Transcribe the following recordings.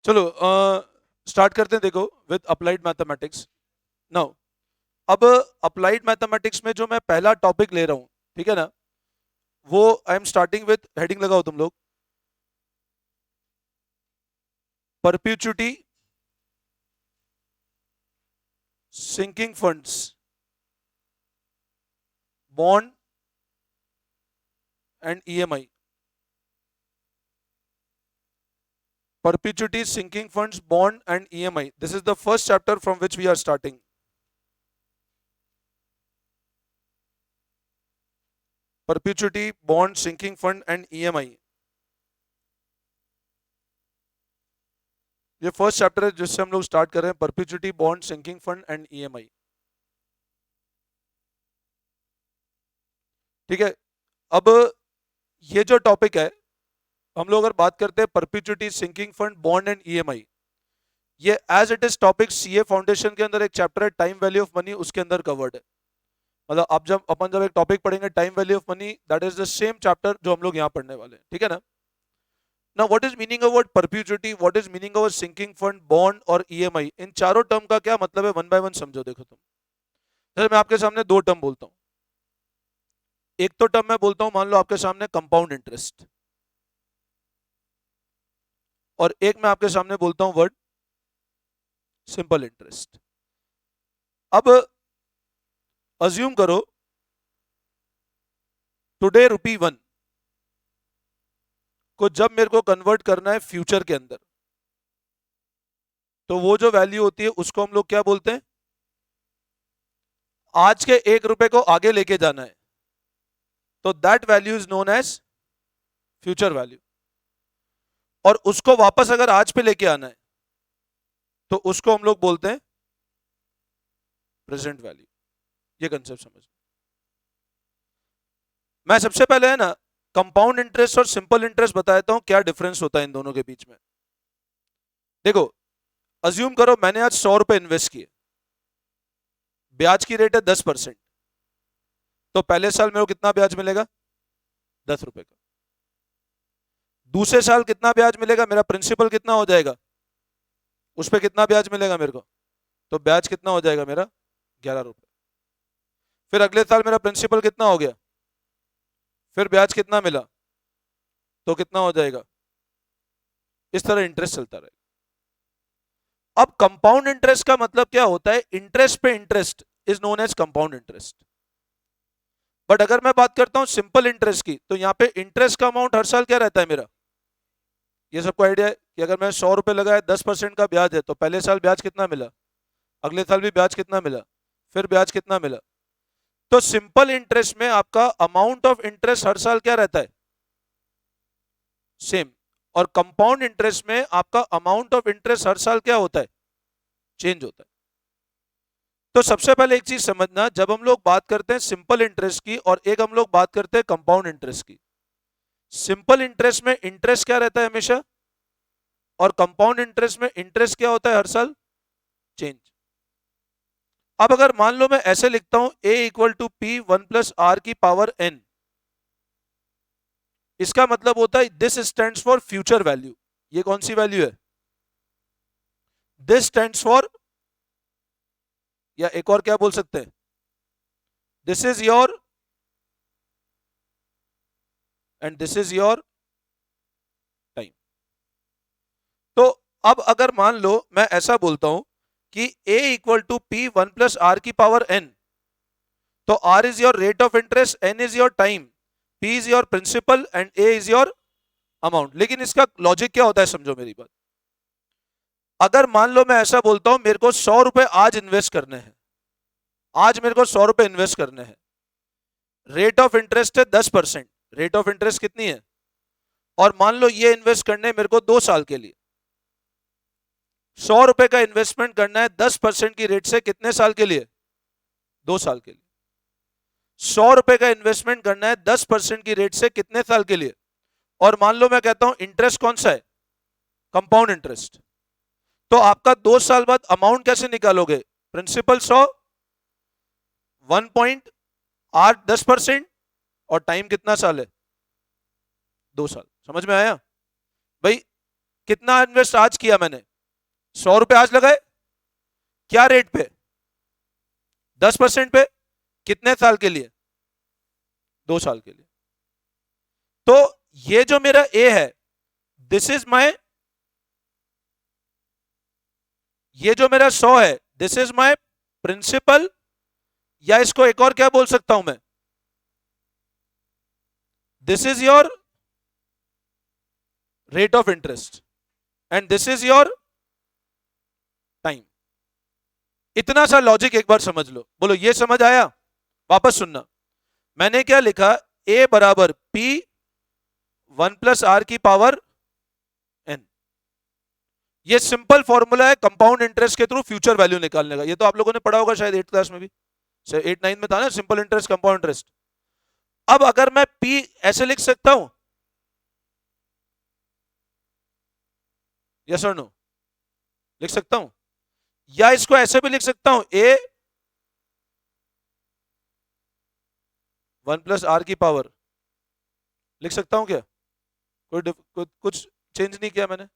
चलो स्टार्ट करते हैं। देखो, विद अप्लाइड मैथमेटिक्स नाउ। अब अप्लाइड मैथमेटिक्स में जो मैं पहला टॉपिक ले रहा हूँ, ठीक है ना, वो I am starting with, heading लगाओ तुम लोग, perpetuity sinking funds bond and EMI. Perpetuity, sinking funds, bond, and EMI. This is the first chapter from which we are starting. Perpetuity, bond, sinking fund, and EMI. ये first chapter है जिससे हम लोग start कर रहे हैं, perpetuity, bond, sinking fund and EMI. ठीक है। अब ये जो टॉपिक है, हम लोग अगर बात करते हैं perpetuity, sinking fund, bond and EMI, ये as it is topic CA foundation के अंदर एक चैप्टर है, टाइम वैल्यू ऑफ मनी, उसके अंदर कवर्ड है। मतलब आप जब अपन एक टॉपिक पढ़ेंगे time value of money, that is the same chapter जो हम लोग यहाँ पढ़ने वाले हैं, ठीक है ना। Now, what is meaning of word perpetuity? What is meaning of sinking fund, bond और EMI? इन चारों टर्म का क्या मतलब है, वन बाय वन समझो। देखो तुम, जैसे मैं आपके सामने दो टर्म बोलता हूँ। एक तो टर्म मैं बोलता हूँ, मान लो आपके सामने कंपाउंड इंटरेस्ट, और एक मैं आपके सामने बोलता हूँ वर्ड सिंपल इंटरेस्ट। अब अज्यूम करो, टुडे ₹1 को जब मेरे को कन्वर्ट करना है फ्यूचर के अंदर, तो वो जो वैल्यू होती है उसको हम लोग क्या बोलते हैं, आज के ₹1 को आगे लेके जाना है, तो that value is known as future value. और उसको वापस अगर आज पे लेके आना है, तो उसको हम लोग बोलते हैं प्रेजेंट वैल्यू। ये कंसेप्ट समझ। मैं सबसे पहले है ना कंपाउंड इंटरेस्ट और सिंपल इंटरेस्ट बताता हूं क्या डिफरेंस होता है इन दोनों के बीच में। देखो, अज्यूम करो मैंने आज ₹100 इन्वेस्ट किए, ब्याज की रेट है 10%, तो पहले साल मेरे को कितना ब्याज मिलेगा, ₹10 का। दूसरे साल कितना ब्याज मिलेगा, मेरा प्रिंसिपल कितना हो जाएगा, उस पर कितना ब्याज मिलेगा मेरे को, तो ब्याज कितना हो जाएगा मेरा, ₹11। फिर अगले साल मेरा प्रिंसिपल कितना हो गया, फिर ब्याज कितना मिला, तो कितना हो जाएगा। इस तरह इंटरेस्ट चलता रहेगा। अब कंपाउंड इंटरेस्ट का मतलब क्या होता है, इंटरेस्ट पे interest is known as compound interest. But अगर मैं बात करता हूं सिंपल इंटरेस्ट की, तो यहां पे इंटरेस्ट का अमाउंट हर साल क्या रहता है मेरा, ये सबको आइडिया है कि अगर मैं ₹100 लगाया, 10% का ब्याज है, तो पहले साल ब्याज कितना मिला, अगले साल भी ब्याज कितना मिला, फिर ब्याज कितना मिला। तो सिंपल इंटरेस्ट में आपका अमाउंट ऑफ इंटरेस्ट हर साल क्या रहता है, सेम। और कंपाउंड इंटरेस्ट में आपका अमाउंट ऑफ इंटरेस्ट हर साल क्या होता है, चेंज होता है। तो सबसे पहले एक चीज समझना, जब हम लोग बात करते हैं सिंपल इंटरेस्ट की और एक हम लोग बात करते हैं कंपाउंड इंटरेस्ट की, सिंपल इंटरेस्ट में इंटरेस्ट क्या रहता है हमेशा, और कंपाउंड इंटरेस्ट में इंटरेस्ट क्या होता है हर साल, चेंज। अब अगर मान लो मैं ऐसे लिखता हूं, A=P1+R⁴ इसका मतलब होता है this stands for future value. ये कौन सी वैल्यू है, दिस स्टैंड्स फॉर, या एक और क्या बोल सकते हैं, this is your and this is your time. तो अब अगर मान लो मैं ऐसा बोलता हूं कि A=P1+R⁴ तो R is your rate of interest, N is your time, P is your principal and A is your amount. लेकिन इसका लॉजिक क्या होता है, समझो मेरी बात। अगर मान लो मैं ऐसा बोलता हूं मेरे को ₹100 आज इन्वेस्ट करने हैं, आज मेरे को ₹100 इन्वेस्ट करने हैं, रेट ऑफ इंटरेस्ट है 10%, रेट ऑफ इंटरेस्ट कितनी है, और मान लो ये इन्वेस्ट करने मेरे को 2 साल के लिए, ₹100 का इन्वेस्टमेंट करना है 10% की रेट से, कितने साल के लिए, 2 साल के लिए। ₹100 का इन्वेस्टमेंट करना है 10% की रेट से, कितने साल के लिए, और मान लो मैं कहता हूं इंटरेस्ट कौन सा है, कंपाउंड इंटरेस्ट। तो आपका 2 साल बाद अमाउंट कैसे निकालोगे, प्रिंसिपल 100, 1.8 10%, और टाइम कितना साल है, 2 साल। समझ में आया भाई। कितना इन्वेस्ट आज किया मैंने? 100 रुपए आज लगाए। क्या रेट पे? 10% पे। कितने साल के लिए? 2 साल के लिए। तो ये जो मेरा ए है, दिस इज माय, ये जो मेरा 100 है, दिस इज माय प्रिंसिपल, या इसको एक और क्या बोल सकता हूं मैं, this is your rate of interest and this is your time. इतना सा लॉजिक एक बार समझ लो। बोलो ये समझ आया? वापस सुनना, मैंने क्या लिखा, ए बराबर पी 1 + r की पावर n। ये सिंपल फॉर्मूला है कंपाउंड इंटरेस्ट के थ्रू फ्यूचर वैल्यू निकालने का। ये तो आप लोगों ने पढ़ा होगा शायद 8th क्लास में भी, 8-9 में था ना, सिंपल इंटरेस्ट, कंपाउंड इंटरेस्ट। अब अगर मैं p ऐसे लिख सकता हूं, यस और नो, लिख सकता हूं, या इसको ऐसे भी लिख सकता हूं, a 1 + r की पावर, लिख सकता हूं क्या? कुछ चेंज नहीं किया मैंने।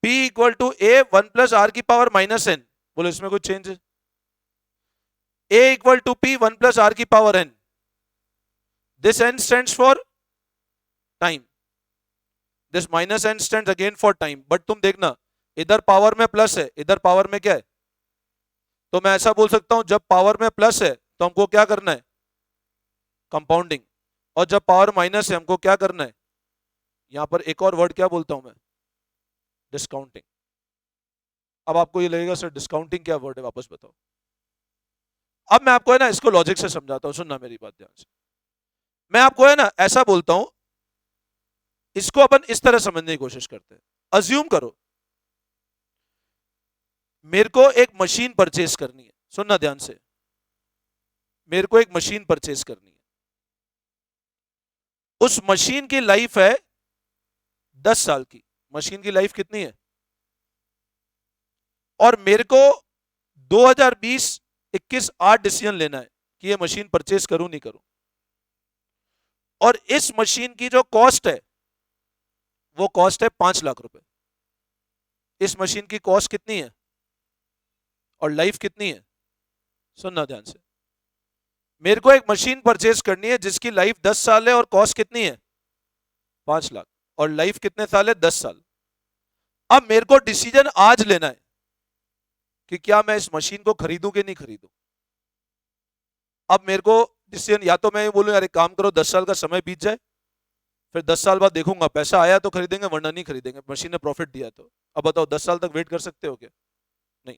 P = a 1 + r की पावर -n। बोलो इसमें कुछ चेंज है? a = p 1 + r की power n। This n stands for time, this -n stands again for time। But तुम देखना, इधर पावर में प्लस है, इधर पावर में क्या है? तो मैं ऐसा बोल सकता हूं, जब पावर में प्लस है तो हमको क्या करना है? कंपाउंडिंग। और जब पावर माइनस है हमको क्या करना है? यहां पर एक और वर्ड क्या बोलता हूं मैं? डिस्काउंटिंग। अब आपको ये लगेगा सर डिस्काउंटिंग क्या वर्ड है, वापस बताओ। अब मैं आपको है ना इसको लॉजिक से समझाता हूं, सुनना मेरी बात ध्यान से। मैं आपको है ना ऐसा बोलता हूं, इसको अपन इस तरह समझने की कोशिश करते हैं। अज्यूम करो मेरे को एक मशीन परचेज करनी है, सुनना ध्यान से, मेरे को एक मशीन परचेज करनी है। उस मशीन की लाइफ है 10 साल की। मशीन की लाइफ कितनी है? और मेरे को 2020-21 8 डिसीजन लेना है कि ये मशीन परचेज करूं नहीं करूं। और इस मशीन की जो कॉस्ट है वो कॉस्ट है 5 लाख रुपए। इस मशीन की कॉस्ट कितनी है और लाइफ कितनी है? सुनना ध्यान से, मेरे को एक मशीन परचेज करनी है जिसकी लाइफ 10 साल है और कॉस्ट कितनी है? 5 लाख, और लाइफ कितने साल है? 10 साल। अब मेरे को डिसीजन आज लेना है कि क्या मैं इस मशीन को खरीदूं कि नहीं खरीदूं। अब मेरे को डिसीजन, या तो मैं ये बोलूं यार एक काम करो 10 साल का समय बीत जाए, फिर 10 साल बाद देखूंगा, पैसा आया तो खरीदेंगे वरना नहीं खरीदेंगे, मशीन ने प्रॉफिट दिया तो। अब बताओ 10 साल तक वेट कर सकते हो क्या? नहीं।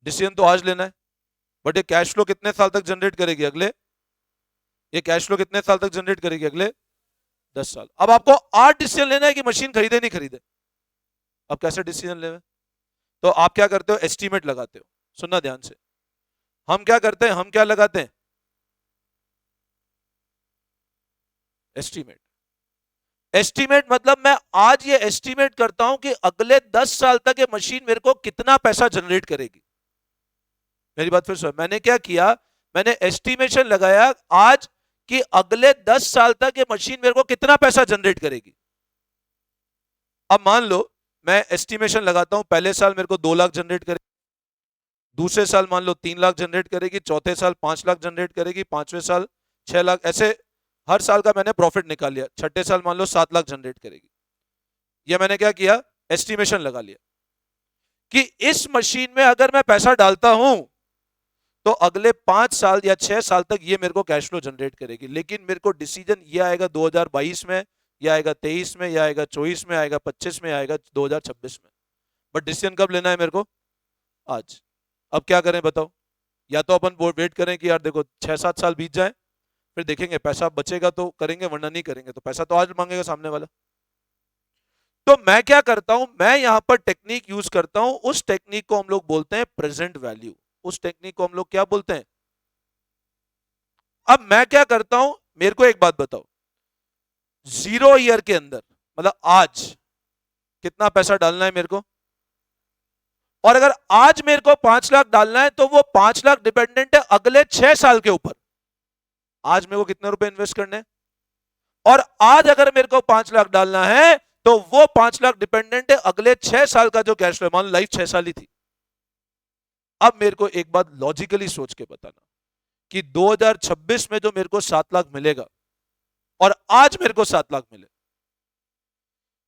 डिसीजन तो आज लेना है। बट ये कैश फ्लो कितने साल तक जनरेट करेगी? ये कैश फ्लो कितने साल तक जनरेट करेगी? अगले 10 साल। अब आपको आज डिसीजन लेना है कि मशीन खरीदे नहीं खरीदे। अब कैसे डिसीजन लेवे? तो आप क्या करते हो? एस्टीमेट लगाते हो। सुनना ध्यान से, हम क्या करते हैं? हम क्या लगाते हैं? एस्टीमेट। एस्टीमेट मतलब मैं आज ये एस्टीमेट करता हूं कि अगले 10 साल तक ये मशीन मेरे को कितना पैसा जनरेट करेगी। मेरी बात फिर सुनो, मैंने क्या किया? मैंने एस्टीमेशन लगाया आज कि अगले 10 साल तक ये मशीन मेरे को कितना पैसा जनरेट करेगी। अब मान लो मैं एस्टीमेशन लगाता हूं, पहले साल मेरे को 2 लाख जनरेट करेगी, दूसरे साल मान लो 3 लाख जनरेट करेगी, चौथे साल 5 लाख जनरेट करेगी, पांचवें साल 6 लाख, ऐसे हर साल का मैंने प्रॉफिट निकाल लिया। छठे साल मान लो 7 लाख जनरेट करेगी। यह मैंने क्या किया? एस्टीमेशन लगा लिया कि इस मशीन में अगर मैं पैसा डालता हूं तो अगले 5 साल या 6 साल तक ये मेरे को कैश फ्लो जनरेट करेगी। लेकिन मेरे को डिसीजन ये आएगा 2022 में, या आएगा 23 में, या आएगा 24 में, आएगा 25 में, आएगा 2026 में। बट डिसीजन कब लेना है मेरे को? आज। अब क्या करें बताओ? या तो अपन वेट करें कि यार देखो 6-7 साल बीत जाए, फिर देखेंगे पैसा बचेगा तो करेंगे वरना नहीं करेंगे। तो पैसा तो आज मांगेगा सामने वाला। तो मैं क्या करता हूं? मैं यहां पर टेक्निक यूज करता हूं, उस टेक्निक को हम लोग बोलते हैं प्रेजेंट वैल्यू। उस टेक्निक को हम लोग क्या बोलते हैं? अब मैं क्या करता हूं, मेरे को एक बात बताओ, 0 ईयर के अंदर मतलब आज कितना पैसा डालना है मेरे को? और अगर आज मेरे को 5 लाख डालना है तो वो 5 लाख डिपेंडेंट है अगले 6 साल के ऊपर। आज मेरे को कितने रुपए इन्वेस्ट करने हैं? और आज अगर मेरे को 5 लाख डालना है तो वो 5 लाख डिपेंडेंट है अगले 6 साल का जो कैश फ्लो, मान लो लाइफ 6 साल ही थी। अब मेरे को एक बात लॉजिकली सोच के बताना कि 2026 में जो मेरे को 7 लाख मिलेगा और आज मेरे को 7 लाख मिले,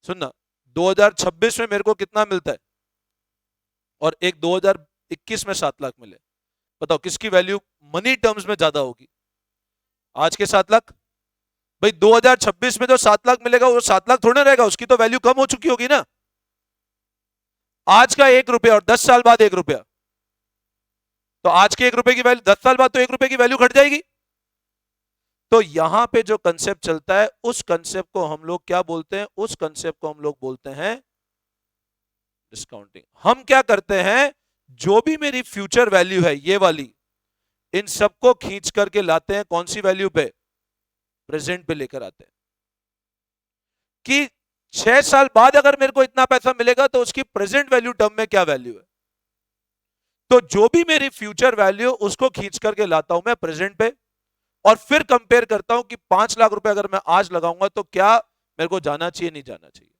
सुनना, 2026 में मेरे को कितना मिलता है और एक 2021 में 7 लाख मिले, बताओ किसकी वैल्यू मनी टर्म्स में ज्यादा होगी? आज के 7 लाख। भाई 2026 में जो 7 लाख मिलेगा वो 7 लाख थोड़ा रहेगा, उसकी तो वैल्यू कम हो चुकी होगी ना। आज का 1 रुपया और 10 साल बाद 1 रुपया, तो आज के 1 रुपए की वैल्यू 10 साल बाद तो 1 रुपए की वैल्यू घट जाएगी। तो यहां पे जो कंसेप्ट चलता है उस कंसेप्ट को हम लोग क्या बोलते हैं? उस कंसेप्ट को हम लोग बोलते हैं डिस्काउंटिंग। हम क्या करते हैं, जो भी मेरी फ्यूचर वैल्यू है ये वाली, इन सबको खींच करके लाते हैं कौन सी वैल्यू पे? प्रेजेंट पे लेकर आते हैं कि 6 साल बाद अगर मेरे को इतना पैसा मिलेगा तो उसकी प्रेजेंट वैल्यू टर्म में क्या वैल्यू है। तो जो भी मेरी फ्यूचर वैल्यू उसको खींच करके लाता हूं मैं प्रेजेंट पे, और फिर कंपेयर करता हूं कि 5 लाख रुपए अगर मैं आज लगाऊंगा तो क्या मेरे को जाना चाहिए, नहीं जाना चाहिए।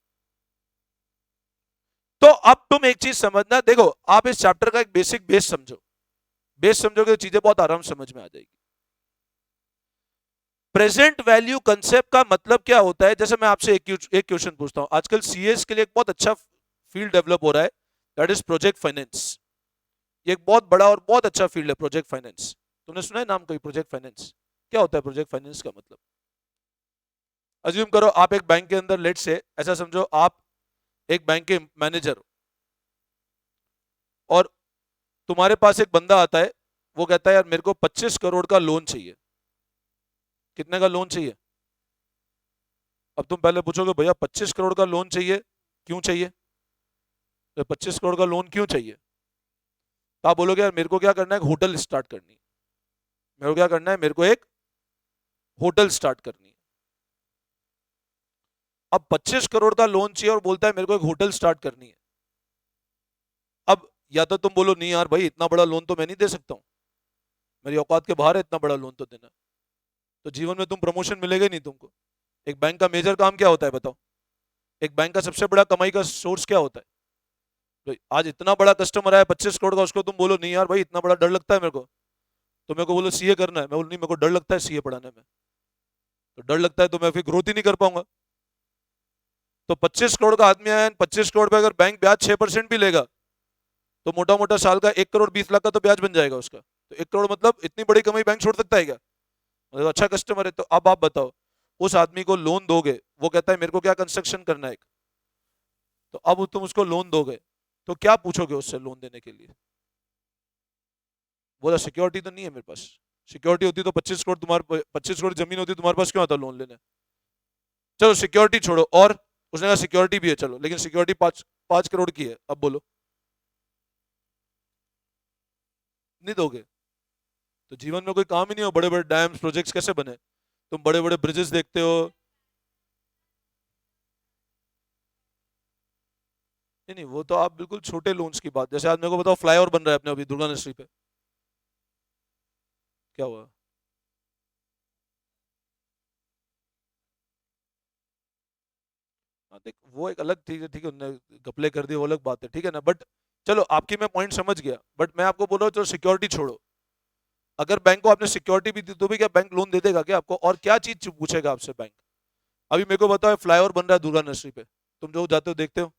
तो अब तुम एक चीज समझना, देखो आप इस चैप्टर का एक बेसिक बेस समझो, बेस समझोगे तो चीजें बहुत आराम समझ में आ जाएगी। प्रेजेंट वैल्यू कंसेप्ट का मतलब क्या होता है? जैसे मैं आपसे एक क्वेश्चन पूछता हूं, आजकल सीएस के लिए एक बहुत अच्छा फील्ड डेवलप हो रहा है, दैट इज प्रोजेक्ट फाइनेंस। ये एक बहुत बड़ा और बहुत अच्छा फील्ड है प्रोजेक्ट फाइनेंस। तुमने सुना है नाम कोई प्रोजेक्ट फाइनेंस? क्या होता है प्रोजेक्ट फाइनेंस का मतलब? अज्यूम करो आप एक बैंक के अंदर, लेट से ऐसा समझो आप एक बैंक के मैनेजर हो और तुम्हारे पास एक बंदा आता है, वो कहता है यार मेरे को 25 करोड़ का लोन चाहिए। कितने का लोन चाहिए? अब तुम पहले पूछोगे भैया 25 करोड़ का लोन चाहिए, क्यों चाहिए? तो 25 करोड़ का लोन क्यों चाहिए? तो आप बोलोगे यार मेरे को क्या करना है, एक होटल स्टार्ट करनी है। मेरे को क्या करना है? मेरे को एक होटल स्टार्ट करनी है। अब 25 करोड़ का लोन चाहिए और बोलता है मेरे को एक होटल स्टार्ट करनी है। अब या तो तुम बोलो नहीं यार भाई इतना बड़ा लोन तो मैं नहीं दे सकता हूं, मेरी औकात के बाहर है इतना बड़ा लोन तो देना। तो जीवन में तुम प्रमोशन मिलेगा ही नहीं तुमको। एक बैंक का मेजर काम क्या होता है बताओ? एक बैंक का सबसे बड़ा कमाई का सोर्स क्या होता है? भाई आज इतना बड़ा कस्टमर आया 25 करोड़ का, उसको तुम बोलो नहीं यार भाई इतना बड़ा डर लगता है मेरे को, तो मेरे को बोलो सीए करना है, मैं बोलो नहीं मेरे को डर लगता है सीए पढ़ाने में। तो डर लगता है तो मैं फिर ग्रोथ ही नहीं कर पाऊंगा। तो 25 करोड़ का आदमी आया, 25 करोड़ पे अगर बैंक ब्याज 6% भी लेगा तो मोटा मोटा साल का 1 करोड़ 20 लाख का तो ब्याज बन जाएगा उसका। तो 1 करोड़ मतलब इतनी बड़ी कमाई बैंक छोड़ सकता है क्या? मतलब अच्छा कस्टमर है। तो अब आप बताओ, उस आदमी को लोन दोगे, वो कहता है मेरे को क्या कंस्ट्रक्शन करना है, तो अब तुम उसको लोन दोगे तो क्या पूछोगे उससे लोन देने के लिए? बोला सिक्योरिटी तो नहीं है मेरे पास। सिक्योरिटी होती तो 25 करोड़ तुम्हारे, 25 करोड़ जमीन होती तुम्हारे पास, क्यों आता लोन लेने? चलो सिक्योरिटी छोड़ो, और उसने कहा सिक्योरिटी भी है, चलो लेकिन सिक्योरिटी 5 करोड़ की है, अब बोलो नहीं दोगे? तो जीवन में कोई काम ही नहीं हो, बड़े बड़े डैम्स प्रोजेक्ट्स कैसे बने? तुम बड़े बड़े ब्रिजेस देखते हो। नहीं नहीं, वो तो आप बिल्कुल छोटे लोन्स की बात, जैसे आज मेरे को बताओ फ्लाईओवर बन रहा है अपने अभी दुर्गा नर्सरी पे, क्या हुआ? हाँ देख वो एक अलग चीज है, ठीक है उन्होंने घपले कर दिए वो अलग बात है, ठीक है ना, बट चलो आपकी मैं पॉइंट समझ गया। बट मैं आपको बोल रहा हूँ चलो सिक्योरिटी छोड़ो, अगर बैंक को आपने सिक्योरिटी भी दी तो भी क्या बैंक लोन दे देगा क्या आपको? और क्या चीज पूछेगा आपसे बैंक? अभी मेरे को बताओ फ्लाईओवर बन रहा है दुर्गा नर्सरी पे, तुम जो जाते हो देखते हो,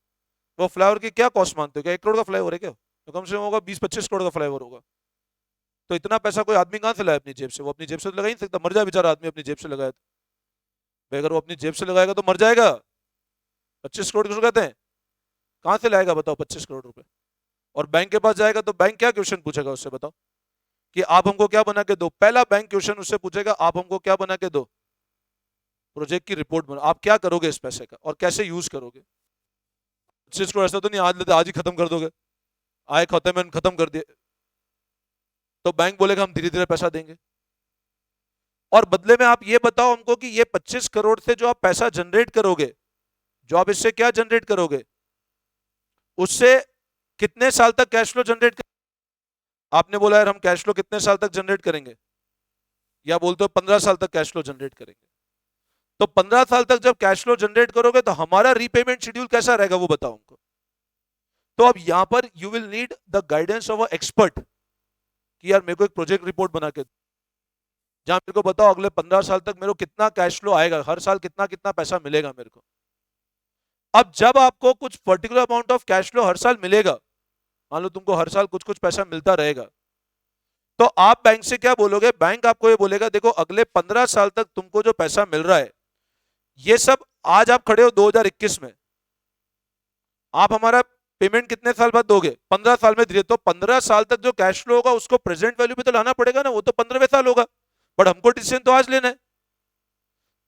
वो फ्लाईओवर की क्या कॉस्ट मानते हो? क्या 1 करोड़ का फ्लाईओवर है क्या? तो कम से कम होगा 20-25 करोड़ का फ्लाईओवर होगा। तो इतना पैसा कोई आदमी कहाँ से लाए अपनी जेब से? वो अपनी जेब से तो लगा ही नहीं सकता, मर जाए बेचारा आदमी अपनी जेब से लगाया तो। भाई अगर वो अपनी जेब से लगाएगा तो मर जाएगा। 25 करोड़ किसको कहते हैं? कहाँ से लाएगा बताओ 25 करोड़ रुपए? और बैंक के पास जाएगा तो बैंक क्या क्वेश्चन पूछेगा उससे बताओ, कि आप हमको क्या बना के दो? पहला बैंक क्वेश्चन उससे पूछेगा आप हमको क्या बना के दो? प्रोजेक्ट की रिपोर्ट बना, आप क्या करोगे इस पैसे का और कैसे यूज करोगे? 25 करोड़ ऐसा तो नहीं आज लेते आज ही खत्म कर दोगे, आए खाते में खत्म कर दिए। तो बैंक बोलेगा हम धीरे धीरे पैसा देंगे, और बदले में आप ये बताओ हमको कि ये 25 करोड़ से जो आप पैसा जनरेट करोगे, जो आप इससे क्या जनरेट करोगे, उससे कितने साल तक कैश फ्लो जनरेट कर? आपने बोला यार हम कैश फ्लो कितने साल तक जनरेट करेंगे, या बोलते हो 15 साल तक कैश फ्लो जनरेट करेंगे। तो 15 साल तक जब कैश फ्लो जनरेट करोगे तो हमारा रीपेमेंट शेड्यूल कैसा रहेगा वो बताओ हमको। तो अब यहां पर you will need the guidance of a expert कि यार मेरे को एक प्रोजेक्ट रिपोर्ट बना के जहां मेरे को बताओ अगले 15 साल तक मेरे को कितना कैश फ्लो आएगा, हर साल कितना कितना पैसा मिलेगा मेरे को। अब जब आपको कुछ particular amount of cash flow हर साल मिलेगा, मान लो तुमको हर साल कुछ कुछ पैसा मिलता रहेगा, तो आप बैंक से क्या बोलोगे? बैंक आपको ये बोलेगा देखो अगले 15 साल तक तुमको जो पैसा मिल रहा है ये सब, आज आप खड़े हो 2021 में, आप हमारा पेमेंट कितने साल बाद दोगे? 15 साल में दिए। तो 15 साल तक जो कैश फ्लो होगा उसको प्रेजेंट वैल्यू पे तो लाना पड़ेगा ना, वो तो 15वें साल होगा, बट हमको डिसीजन तो आज लेना है।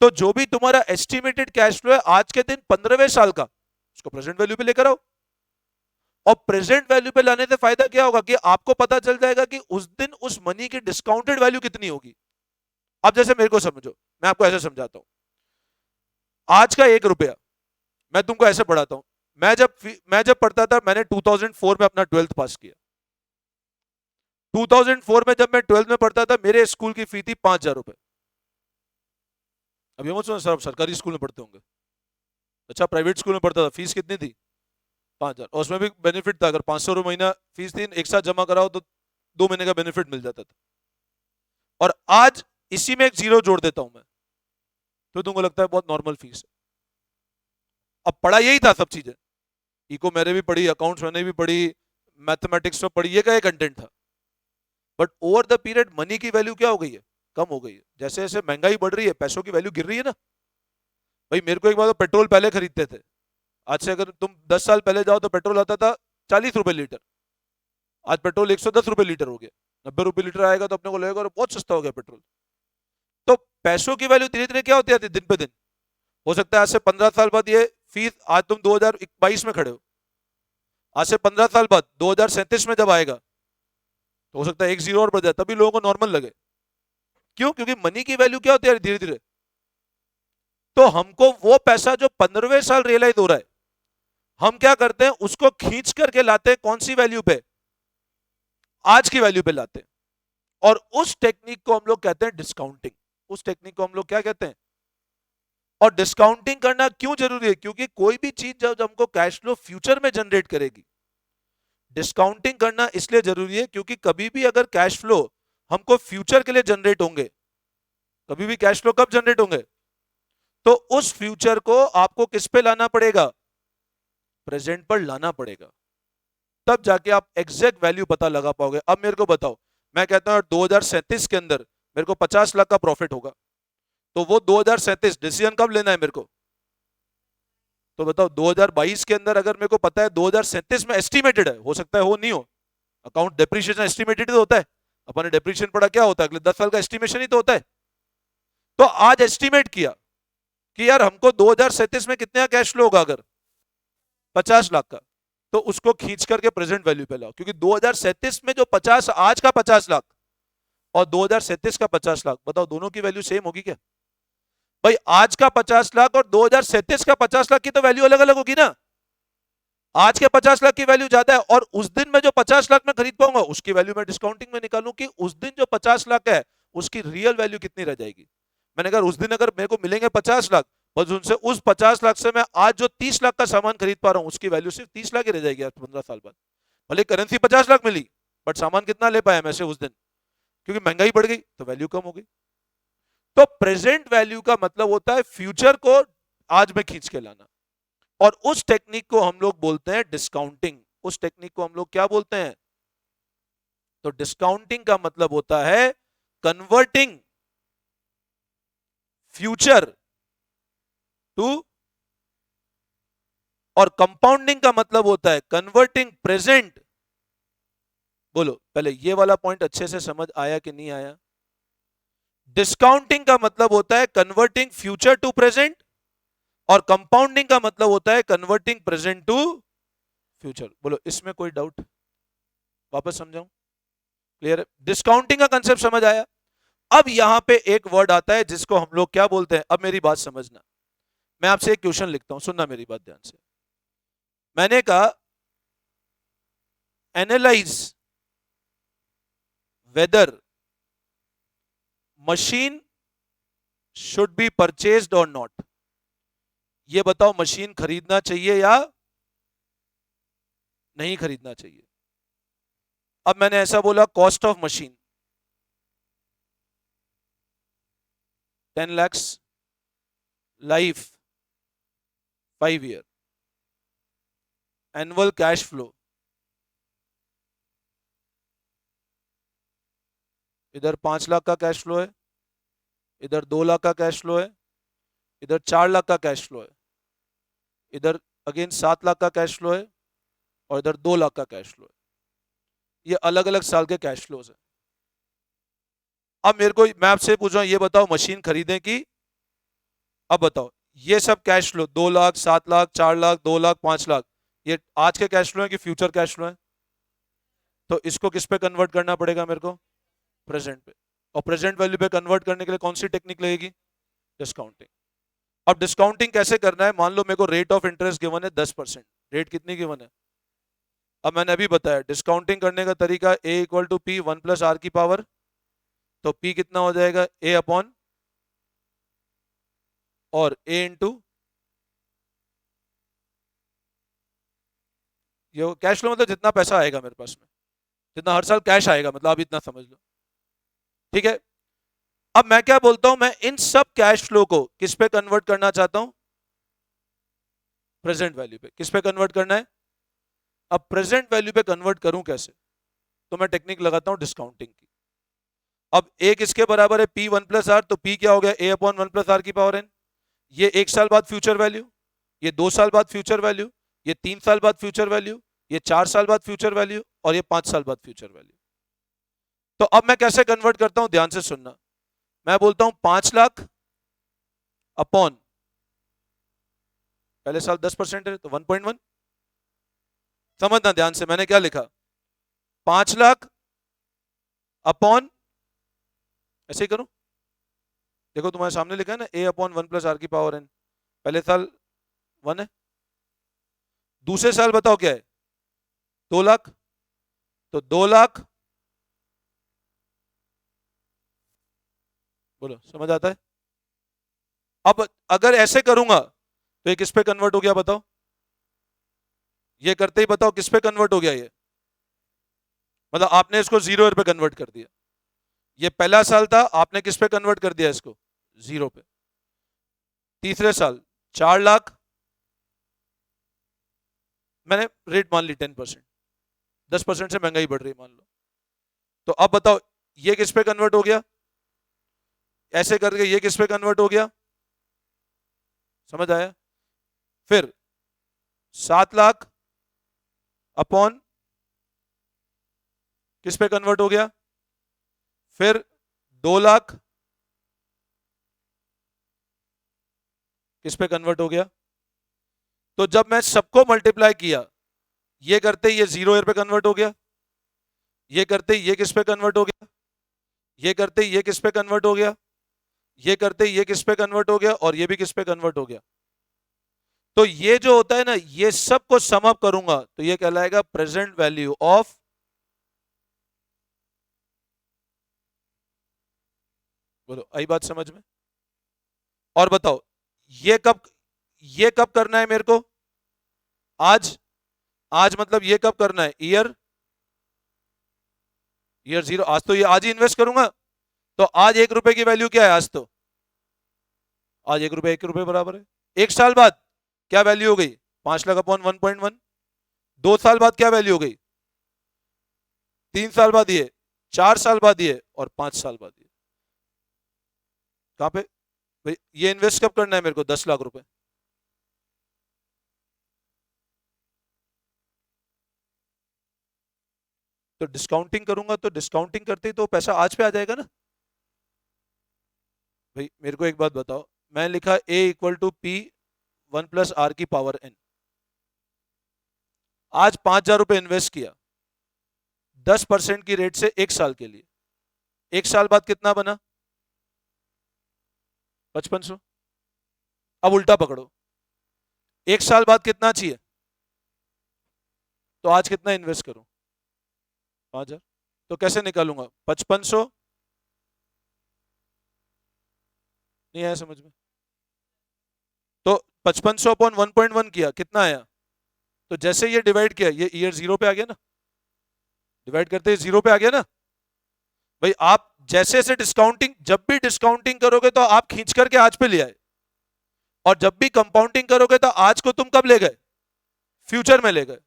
तो जो भी तुम्हारा एस्टिमेटेड कैश फ्लो है आज के दिन 15वें साल का, उसको प्रेजेंट वैल्यू पे लेकर आओ। और प्रेजेंट वैल्यू पे लाने से फायदा क्या होगा कि आपको पता चल जाएगा कि उस दिन उस मनी की डिस्काउंटेड वैल्यू कितनी होगी। अब जैसे मेरे को समझो, मैं आपको ऐसे समझाता हूं, आज का 1 रुपया मैं तुमको ऐसे पढ़ाता हूं। मैं जब पढ़ता था, मैंने 2004 में अपना 12th पास किया। 2004 में जब मैं 12th में पढ़ता था मेरे स्कूल की फी थी 5,000 रुपए। अब ये मत सुनो सर आप सरकारी स्कूल में पढ़ते होंगे, अच्छा प्राइवेट स्कूल में पढ़ता था, फीस कितनी थी? 5,000। और उसमें भी बेनिफिट था, अगर 500 रुपये महीना फीस थी, एक साथ जमा कराओ तो 2 महीने का बेनिफिट मिल जाता था। और आज इसी में एक जीरो जोड़ देता हूं मैं, तो तुमको लगता है बहुत नॉर्मल फीस है। अब पढ़ा यही था सब चीजें, इको मैंने भी पढ़ी, अकाउंट्स मैंने भी पढ़ी, मैथमेटिक्स में पढ़ी, ये क्या कंटेंट था। But over the period money की वैल्यू क्या हो गई है? कम हो गई है। जैसे जैसे महंगाई बढ़ रही है पैसों की वैल्यू गिर रही है ना। भाई मेरे को एक बार तो पेट्रोल पहले खरीदते थे, आज से अगर तुम 10 साल पहले जाओ तो पेट्रोल आता था 40 रुपए लीटर, आज पेट्रोल 110 रुपए लीटर हो गया। 90 रुपए लीटर आएगा तो अपने को लगेगा बहुत सस्ता हो गया पेट्रोल। तो पैसों की वैल्यू धीरे धीरे क्या होती जाती है? दिन पे दिन। हो सकता है आज से 15 साल बाद ये फीस, आज तुम 2022 में खड़े हो, आज से 15 साल बाद 2037 में जब आएगा तो हो सकता है एक जीरो और बढ़ जाए, तभी लोगों को नॉर्मल लगे। क्यों? क्योंकि मनी की वैल्यू क्या होती है धीरे धीरे। तो हमको वो पैसा जो 15वें साल रियलाइज हो रहा है, हम क्या करते हैं उसको खींच करके लाते हैं कौन सी वैल्यू पे? आज की वैल्यू पे लाते हैं। और उस टेक्निक को हम लोग कहते हैं डिस्काउंटिंग। उस टेक्निक को हम लोग क्या कहते हैं? और डिस्काउंटिंग करना क्यों जरूरी है? क्योंकि कोई भी चीज जब हमको कैश फ्लो फ्यूचर में जनरेट करेगी, डिस्काउंटिंग करना इसलिए जरूरी है क्योंकि कभी भी अगर कैश फ्लो हमको फ्यूचर के लिए जनरेट होंगे, कभी भी कैश फ्लो कब जनरेट होंगे? तो उस फ्यूचर को आपको किस पे लाना पड़ेगा? प्रेजेंट पर लाना पड़ेगा, तब जाके आप एग्जैक्ट वैल्यू पता लगा पाओगे। अब मेरे को बताओ, मैं कहता हूं 2037 के अंदर मेरे को 50 लाख का प्रॉफिट होगा, तो वो 2037 डिसीजन कब लेना है मेरे को? तो बताओ 2022 के अंदर अगर मेरे को पता है 2037 में एस्टिमेटेड है, हो सकता है हो नहीं हो, अकाउंट डेप्रिसिएशन एस्टिमेटेड तो होता है, अपन ने डेप्रिसिएशन पढ़ा, क्या होता है? अगले 10 साल का एस्टिमेशन ही तो होता है। तो आज एस्टिमेट किया कि यार हमको 2037 में कितने का कैश फ्लो होगा, अगर 50 लाख का, तो उसको खींच करके प्रेजेंट वैल्यू पे लाओ, क्योंकि 2037 में जो 50, आज का 50 लाख और 2037 का 50 लाख, बताओ दोनों की वैल्यू सेम होगी क्या? भाई आज का 50 लाख और 2037 का 50 लाख की तो वैल्यू अलग अलग होगी ना। आज के 50 लाख की वैल्यू ज्यादा है, और उस दिन मैं जो 50 लाख में खरीद पाऊंगा उसकी वैल्यू मैं डिस्काउंटिंग में निकालूं कि उस दिन जो 50 लाख है उसकी रियल वैल्यू कितनी रह जाएगी। मैंने कहा उस दिन अगर मेरे को मिलेंगे 50 लाख, बस उनसे उस 50 लाख से मैं आज जो 30 लाख का सामान खरीद पा रहा हूं उसकी वैल्यू सिर्फ 30 लाख ही रह जाएगी आज 15 साल बाद। भले करेंसी 50 लाख मिली, बट सामान कितना ले पाया मैं से उस दिन? क्योंकि महंगाई बढ़ गई तो वैल्यू कम हो गई। तो प्रेजेंट वैल्यू का मतलब होता है फ्यूचर को आज में खींच के लाना, और उस टेक्निक को हम लोग बोलते हैं डिस्काउंटिंग। उस टेक्निक को हम लोग क्या बोलते हैं? तो डिस्काउंटिंग का मतलब होता है कन्वर्टिंग फ्यूचर टू, और कंपाउंडिंग का मतलब होता है कन्वर्टिंग प्रेजेंट। बोलो पहले ये वाला पॉइंट अच्छे से समझ आया कि नहीं आया? डिस्काउंटिंग का मतलब होता है कन्वर्टिंग फ्यूचर टू प्रेजेंट, और कंपाउंडिंग का मतलब होता है कन्वर्टिंग प्रेजेंट टू फ्यूचर। बोलो इसमें कोई डाउट? वापस समझाऊं? क्लियर है? डिस्काउंटिंग का कंसेप्ट समझ आया? अब यहां पे एक वर्ड आता है जिसको हम लोग क्या बोलते हैं, अब मेरी बात समझना। मैं आपसे एक क्वेश्चन लिखता हूं, सुनना मेरी बात ध्यान से। मैंने कहा analyse whether machine should be purchased और नॉट। ये बताओ मशीन खरीदना चाहिए या नहीं खरीदना चाहिए। अब मैंने ऐसा बोला cost of machine 10 lakhs, life 5 year, annual cash flow, इधर 5 लाख का कैश फ्लो है, इधर 2 लाख का कैश फ्लो है, इधर 4 लाख का कैश फ्लो है, इधर अगेन 7 लाख का कैश फ्लो है, और इधर 2 लाख का कैश फ्लो है। ये अलग अलग साल के कैश फ्लोज है। अब मेरे को, मैं आपसे पूछ रहा हूं, ये बताओ मशीन खरीदें कि, अब बताओ ये सब कैश फ्लो 2 लाख, 7 लाख, 4 लाख, 2 लाख, 5 लाख, ये आज के कैश फ्लो है कि फ्यूचर कैश फ्लो है? तो इसको किस पे कन्वर्ट करना पड़ेगा मेरे को? प्रेजेंट पे। और प्रेजेंट वैल्यू पे कन्वर्ट करने के लिए कौन सी टेक्निक लगेगी? डिस्काउंटिंग। अब डिस्काउंटिंग कैसे करना है? मान लो मेरे को रेट ऑफ इंटरेस्ट गिवन है 10%। रेट कितनी गिवन है? अब मैंने अभी बताया डिस्काउंटिंग करने का तरीका ए इक्वल टू पी 1 + r की पावर। तो पी कितना हो जाएगा? ए अपॉन, और ए इंटू, ये कैश फ्लो मतलब जितना पैसा आएगा मेरे पास में, जितना हर साल कैश आएगा, मतलब आप इतना समझ लो। ठीक है। अब मैं क्या बोलता हूं, मैं इन सब कैश फ्लो को किस पे कन्वर्ट करना चाहता हूं? प्रेजेंट वैल्यू पे। किस पे कन्वर्ट करना है? अब प्रेजेंट वैल्यू पे कन्वर्ट करूं कैसे? तो मैं टेक्निक लगाता हूं डिस्काउंटिंग की। अब ए किसके बराबर है? P 1 + r। तो पी क्या हो गया? ए अपॉन 1 + r की पावर n। ये 1 साल बाद फ्यूचर वैल्यू, ये 2 साल बाद फ्यूचर वैल्यू, ये 3 साल बाद फ्यूचर वैल्यू, ये 4 साल बाद फ्यूचर वैल्यू, और ये 5 साल बाद फ्यूचर वैल्यू। तो अब मैं कैसे कन्वर्ट करता हूं, ध्यान से सुनना। मैं बोलता हूं 5 लाख अपॉन, पहले साल 10% है तो 1.1। समझना ध्यान से, मैंने क्या लिखा? 5 लाख अपॉन, ऐसे ही करो, देखो तुम्हारे सामने लिखा है ना, ए अपॉन 1 + r की पावर n। पहले साल 1 है, दूसरे साल बताओ क्या है? 2 लाख। तो 2 लाख, बोलो समझ आता है? अब अगर ऐसे करूंगा तो ये किस पे कन्वर्ट हो गया बताओ? ये करते ही बताओ किस पे कन्वर्ट हो गया ये? मतलब आपने इसको 0 पे कन्वर्ट कर दिया। ये पहला साल था, आपने किस पे कन्वर्ट कर दिया इसको? 0 पे। तीसरे साल 4 लाख, मैंने रेट मान ली 10%, 10% से महंगाई बढ़ रही मान लो। तो अब बताओ ये किस पे कन्वर्ट हो गया? ऐसे करके ये किस पे कन्वर्ट हो गया? समझ आया? फिर 7 लाख अपॉन, किस पे कन्वर्ट हो गया? फिर 2 लाख, किस पे कन्वर्ट हो गया? तो जब मैं सबको मल्टीप्लाई किया, ये करते ही ये 0 पे कन्वर्ट हो गया, ये करते ही ये किस पे कन्वर्ट हो गया, ये करते ही ये किस पे कन्वर्ट हो गया, ये करते ही ये किस पे कन्वर्ट हो गया, और ये भी किस पे कन्वर्ट हो गया। तो ये जो होता है ना, ये सब को सम अप करूंगा तो ये कहलाएगा प्रेजेंट वैल्यू ऑफ, बोलो आई बात समझ में? और बताओ ये कब, ये कब करना है मेरे को? आज। आज मतलब ये कब करना है? Year, year 0। आज तो ये आज ही इन्वेस्ट करूंगा। तो आज 1 रुपए की वैल्यू क्या है? आज तो, आज 1 रुपए 1 रुपए बराबर है। 1 साल बाद क्या वैल्यू हो गई? 5 लाख अपॉन 1.1। 2 साल बाद क्या वैल्यू हो गई? 3 साल बाद ये, 4 साल बाद ये, और 5 साल बाद ये। कहां पे भाई? ये इन्वेस्ट कब करना है मेरे को? 10 लाख रुपए। तो डिस्काउंटिंग करूंगा तो डिस्काउंटिंग करते ही तो पैसा आज पे आ जाएगा ना भाई। मेरे को एक बात बताओ, मैं लिखा ए इक्वल टू पी 1 + r की पावर n। आज 5,000 रुपए इन्वेस्ट किया 10% की रेट से 1 साल के लिए। 1 साल बाद कितना बना? 5500। अब उल्टा पकड़ो, 1 साल बाद कितना चाहिए? तो आज कितना इन्वेस्ट करूं? 5,000। तो कैसे निकालूंगा? 5500 नहीं आया समझ में? तो 5500 अपॉन 1.1 किया, कितना आया? तो जैसे ये डिवाइड किया, ये ईयर जीरो पे आ गया ना, डिवाइड करते ही जीरो पे आ गया ना भाई। आप जैसे जैसे डिस्काउंटिंग, जब भी डिस्काउंटिंग करोगे तो आप खींच करके आज पे ले आए, और जब भी कंपाउंडिंग करोगे तो आज को तुम कब ले गए? फ्यूचर में ले गए।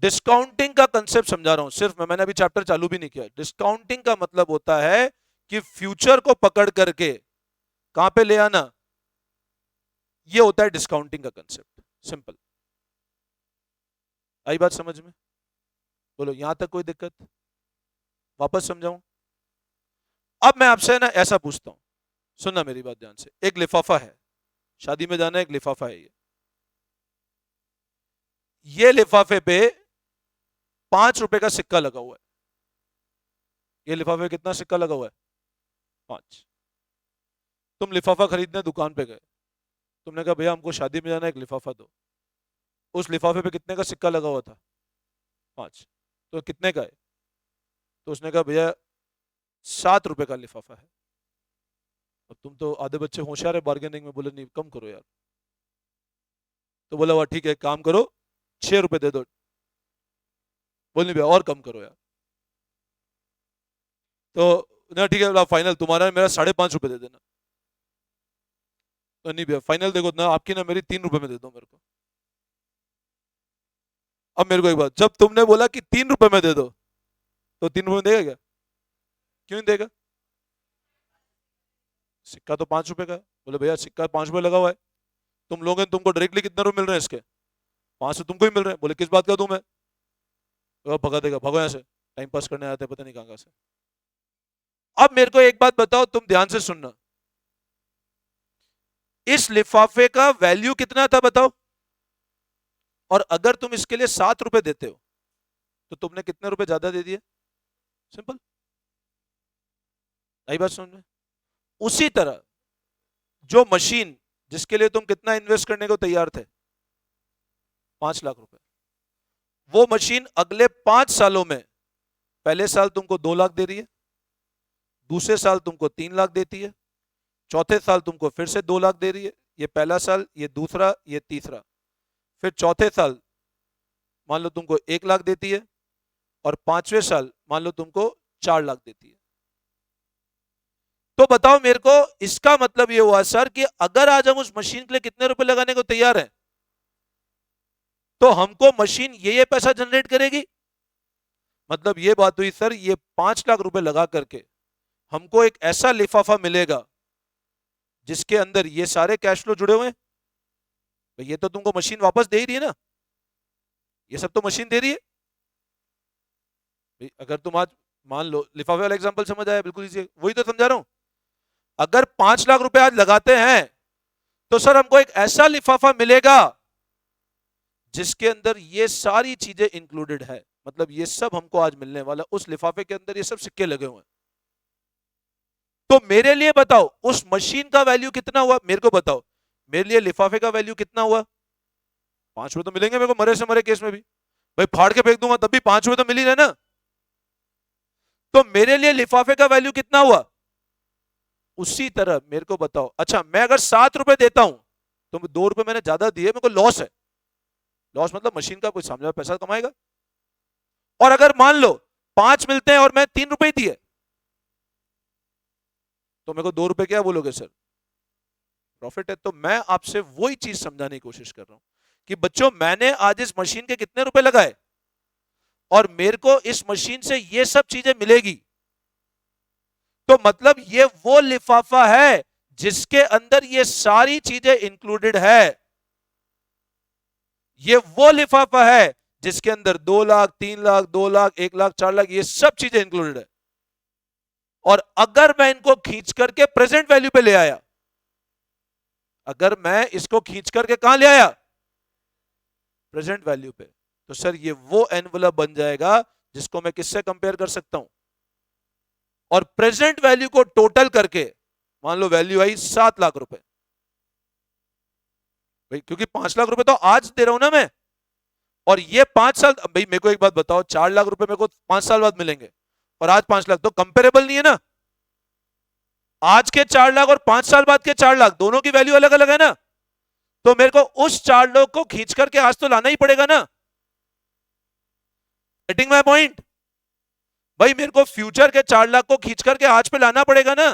डिस्काउंटिंग का कंसेप्ट समझा रहा हूं सिर्फ मैंने अभी चैप्टर चालू भी नहीं किया। डिस्काउंटिंग का मतलब होता है कि फ्यूचर को पकड़ करके कहां पे ले आना, ये होता है डिस्काउंटिंग का कंसेप्ट। सिंपल, आई बात समझ में? बोलो यहां तक कोई दिक्कत? वापस समझाऊं? अब मैं आपसे ना ऐसा पूछता हूं, सुनना मेरी बात ध्यान से। एक लिफाफा है, शादी में जाना, एक लिफाफा है ये लिफाफे पे 5 रुपए का सिक्का लगा हुआ है। ये लिफाफे कितना सिक्का लगा हुआ है? 5। तुम लिफाफा खरीदने दुकान पे गए, तुमने कहा भैया हमको शादी में जाना, एक लिफाफा दो। उस लिफाफे पे कितने का सिक्का लगा हुआ था? 5। तो कितने का है? तो उसने कहा भैया 7 रुपए का लिफाफा है। अब तुम तो आधे बच्चे होशियार है बार्गेनिंग में, बोले नहीं कम करो यार। तो बोला वाह ठीक है, काम करो 6 रुपए दे दो। बोल नहीं भैया और कम करो यार। तो ना ठीक है फाइनल, तुम्हारा मेरा 5.5 रुपए दे देना। तो नहीं भैया फाइनल देखो ना, आपकी ना मेरी 3 रुपए में दे दो मेरे को। अब मेरे को एक बात, जब तुमने बोला कि 3 रुपए में दे दो, तो 3 रुपए में देगा क्या? क्यों नहीं देगा? सिक्का तो 5 रुपए का है। बोले भैया सिक्का 5 रुपए लगा हुआ है, तुम लोग हैं, तुमको डायरेक्टली कितने रुपए मिल रहे हैं इसके? 5 तो तुमको ही मिल रहे हैं। बोले किस बात का दूं मैं? तो भगा देगा, भगो यहाँ से, टाइम पास करने आते पता नहीं कहां से। अब मेरे को एक बात बताओ, तुम ध्यान से सुनना, इस लिफाफे का वैल्यू कितना था बताओ? और अगर तुम इसके लिए 7 रुपए देते हो तो तुमने कितने रुपए ज्यादा दे दिए? सिंपल, आई बात समझ में? उसी तरह जो मशीन जिसके लिए तुम कितना इन्वेस्ट करने को तैयार थे? 5 लाख रुपए। वो मशीन अगले 5 सालों में, पहले साल तुमको 2 लाख दे रही है, दूसरे साल तुमको 3 लाख देती है, चौथे साल तुमको फिर से 2 लाख दे रही है। ये पहला साल, ये दूसरा, ये तीसरा। फिर चौथे साल मान लो तुमको 1 लाख देती है, और पांचवें साल मान लो तुमको 4 लाख देती है। तो बताओ मेरे को, इसका मतलब ये हुआ सर कि अगर आज हम उस मशीन के लिए कितने रुपए लगाने को तैयार हैं, तो हमको मशीन ये पैसा जनरेट करेगी। मतलब ये बात हुई सर, ये 5 लाख रुपए लगा करके हमको एक ऐसा लिफाफा मिलेगा जिसके अंदर ये सारे कैश फ्लो जुड़े हुए हैं। तो ये तो तुमको मशीन वापस दे ही रही है ना, ये सब तो मशीन दे रही है। अगर तुम आज मान लो, लिफाफे वाला एग्जांपल समझ आया? बिल्कुल इजी, वही तो समझा रहा हूं। अगर 5 लाख रुपए आज लगाते हैं तो सर हमको एक ऐसा लिफाफा मिलेगा जिसके अंदर ये सारी चीजें इंक्लूडेड है। मतलब ये सब हमको आज मिलने वाला, उस लिफाफे के अंदर ये सब सिक्के लगे हुए हैं। तो मेरे लिए बताओ उस मशीन का वैल्यू कितना हुआ? मेरे को बताओ, मेरे लिए लिफाफे का वैल्यू कितना हुआ? 5 रुपए तो मिलेंगे मेरे को, मरे से मरे केस में भी। भाई फाड़ के फेंक दूंगा तब भी 5 रुपए तो मिल ही रहे ना। तो मेरे लिए लिफाफे का वैल्यू कितना हुआ? उसी तरह मेरे को बताओ, अच्छा मैं अगर 7 रुपए देता हूं तो 2 रुपए मैंने ज्यादा दिए, मेरे को लॉस है। लॉस मतलब मशीन का कोई सामने पैसा कमाएगा। और अगर मान लो 5 मिलते हैं और मैं 3 रुपए दिए, तो मेरे को 2 रुपए क्या बोलोगे सर? प्रॉफिट है। तो मैं आपसे वही चीज समझाने की कोशिश कर रहा हूं कि बच्चों मैंने आज इस मशीन के कितने रुपए लगाए, और मेरे को इस मशीन से ये सब चीजें मिलेगी। तो मतलब ये वो लिफाफा है जिसके अंदर ये सारी चीजें इंक्लूडेड है। ये वो लिफाफा है जिसके अंदर 2 लाख, 3 लाख, 2 लाख, 1 लाख, 4 लाख, ये सब चीजें इंक्लूडेड है। और अगर मैं इनको खींच करके प्रेजेंट वैल्यू पे ले आया, अगर मैं इसको खींच करके कहां ले आया? प्रेजेंट वैल्यू पे, तो सर ये वो एनवलप बन जाएगा जिसको मैं किससे कंपेयर कर सकता हूं? और प्रेजेंट वैल्यू को टोटल करके मान लो वैल्यू आई 7 लाख रुपए। भाई क्योंकि 5 लाख रुपए तो आज दे रहा हूं ना मैं, और ये 5 साल। भाई मेरे को एक बात बताओ, 4 लाख रुपए मेरे को 5 साल बाद मिलेंगे और आज 5 लाख, तो कंपेरेबल नहीं है ना। आज के 4 लाख और 5 साल बाद के 4 लाख, दोनों की वैल्यू अलग अलग है ना, तो मेरे को उस 4 लाख को खींच करके आज तो लाना ही पड़ेगा ना। Getting my point? भाई मेरे को फ्यूचर के 4 लाख को खींच करके आज पे लाना पड़ेगा ना।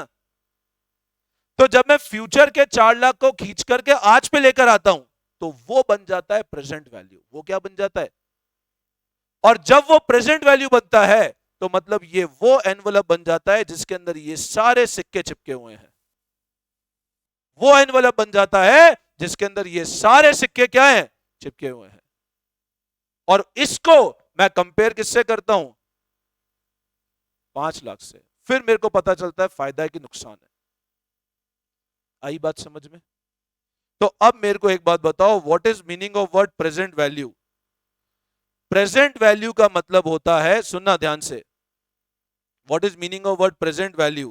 तो जब मैं फ्यूचर के 4 लाख को खींच करके आज पे लेकर आता हूं तो वो बन जाता है प्रेजेंट वैल्यू। वो क्या बन जाता है? और जब वो प्रेजेंट वैल्यू बनता है तो मतलब ये वो एनवलप बन जाता है जिसके अंदर ये सारे सिक्के चिपके हुए हैं। वो एनवलप बन जाता है जिसके अंदर ये सारे सिक्के क्या हैं? चिपके हुए हैं। और इसको मैं कंपेयर किससे करता हूं? 5 लाख से। फिर मेरे को पता चलता है फायदा है कि नुकसान है। आई बात समझ में? तो अब मेरे को एक बात बताओ, what is meaning of word present value? Present value का मतलब होता है, सुनना ध्यान से, what is meaning of word present value?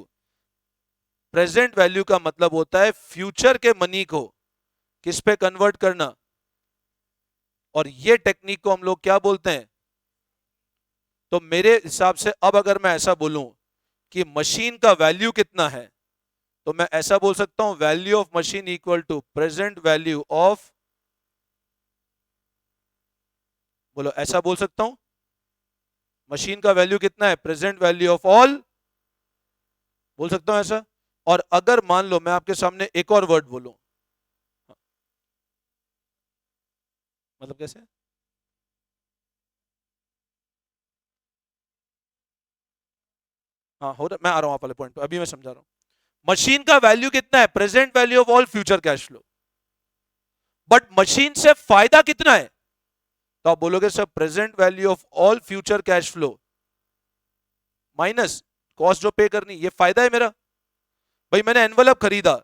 Present value का मतलब होता है फ्यूचर के मनी को किस पे कन्वर्ट करना। और ये टेक्निक को हम लोग क्या बोलते हैं? तो मेरे हिसाब से अब अगर मैं ऐसा बोलूं कि मशीन का वैल्यू कितना है, तो मैं ऐसा बोल सकता हूं value of machine equal to present value of, बोलो ऐसा बोल सकता हूं, मशीन का वैल्यू कितना है? प्रेजेंट वैल्यू ऑफ ऑल, बोल सकता हूं ऐसा। और अगर मान लो मैं आपके सामने एक और वर्ड बोलूं, मतलब कैसे? हाँ हो रहा, मैं आ रहा हूं आप वाले पॉइंट पे, अभी मैं समझा रहा हूं। मशीन का वैल्यू कितना है? Present value of all future cash flow. But machine से फायदा कितना है? तो आप बोलोगे sir present value of all future cash flow minus cost जो पे करनी, ये फायदा है मेरा। भाई मैंने एनवलप खरीदा,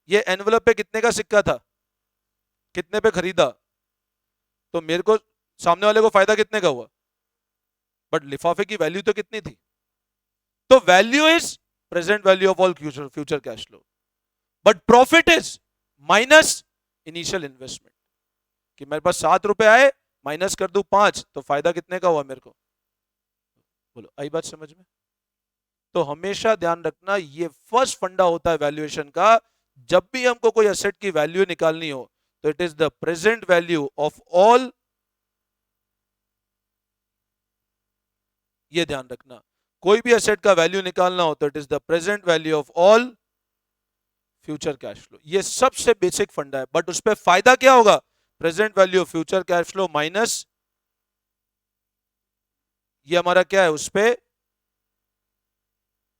ये एनवलप पे कितने का सिक्का था? कितने पे खरीदा? तो मेरे को सामने वाले को फायदा कितने का हुआ? बट लिफाफे की वैल्यू तो कितनी थी? तो value is present value of all future future cash flow, but profit is minus initial investment. कि मेरे पास 7 रुपए आए, माइनस कर दूं 5, तो फायदा कितने का हुआ मेरे को? बोलो आई बात समझ में? तो हमेशा ध्यान रखना, ये फर्स्ट फंडा होता है वैल्यूएशन का। जब भी हमको कोई एसेट की वैल्यू निकालनी हो तो it is the present value of all, ये ध्यान रखना। कोई भी एसेट का वैल्यू निकालना हो तो it is the present value of all future cash flow. ये सबसे बेसिक फंडा है। बट उस पर फायदा क्या होगा? Present value of future cash flow minus ये हमारा क्या है उस पर?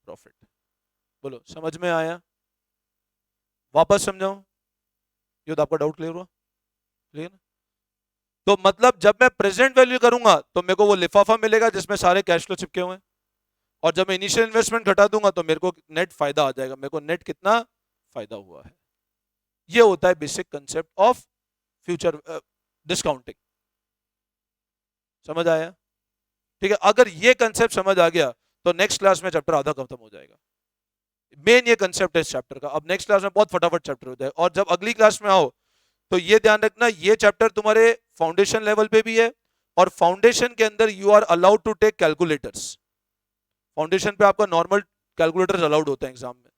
प्रॉफिट। बोलो समझ में आया? वापस समझाऊं? ये तो आपका डाउट क्लियर हुआ? क्लियर? तो मतलब जब मैं प्रेजेंट वैल्यू करूंगा तो मेरे को वो लिफाफा मिलेगा जिसमें सारे कैश फ्लो चिपके हुए हैं। और जब मैं इनिशियल इन्वेस्टमेंट घटा दूंगा तो मेरे को नेट फायदा आ जाएगा। मेरे को नेट कितना फायदा हुआ है। ये होता है basic concept of future discounting. समझ आया? ठीक है, अगर ये कंसेप्ट समझ आ गया तो नेक्स्ट क्लास में चैप्टर आधा खत्म हो जाएगा। मेन ये कंसेप्ट है इस चैप्टर का। अब नेक्स्ट क्लास में बहुत फटाफट चैप्टर हो जाएगा। और जब अगली क्लास में आओ तो ये ध्यान रखना, ये चैप्टर तुम्हारे फाउंडेशन लेवल पे भी है, और फाउंडेशन के अंदर you are allowed to take calculators. Foundation पे आपका नॉर्मल कैलकुलेटर्स अलाउड होता है एग्जाम में।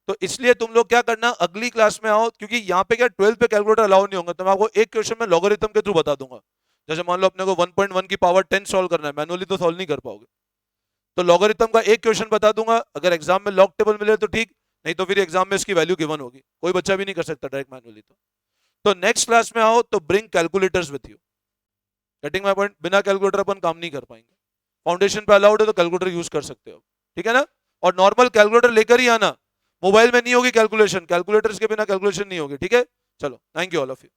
तो इसलिए तुम लोग क्या करना, अगली क्लास में आओ, क्योंकि यहाँ पे क्या 12 पे कैलकुलेटर अलाउ नहीं होंगे। तो मैं आपको एक क्वेश्चन में लॉगरिथम के थ्रू बता दूंगा। जैसे मान लो अपने को 1.1 की पावर 10 सॉल्व करना है, मैनुअली तो सॉल्व नहीं कर पाओगे, तो लॉगरिथम का एक क्वेश्चन बता दूंगा। अगर एग्जाम में लॉग टेबल मिले तो ठीक, नहीं तो फिर एग्जाम में इसकी वैल्यू गिवन होगी। कोई बच्चा भी नहीं कर सकता डायरेक्ट मैनुअली। तो नेक्स्ट क्लास में आओ तो bring calculators with you. Getting my point? बिना कैलकुलेटर अपन काम नहीं कर पाएंगे। फाउंडेशन पे अलाउड है तो कैलकुलेटर यूज कर सकते हो, ठीक है ना? और नॉर्मल कैलकुलेटर लेकर ही आना। मोबाइल में नहीं होगी कैलकुलेशन, कैलकुलेटर्स के बिना कैलकुलेशन नहीं होगी, ठीक है? चलो, thank you all of you.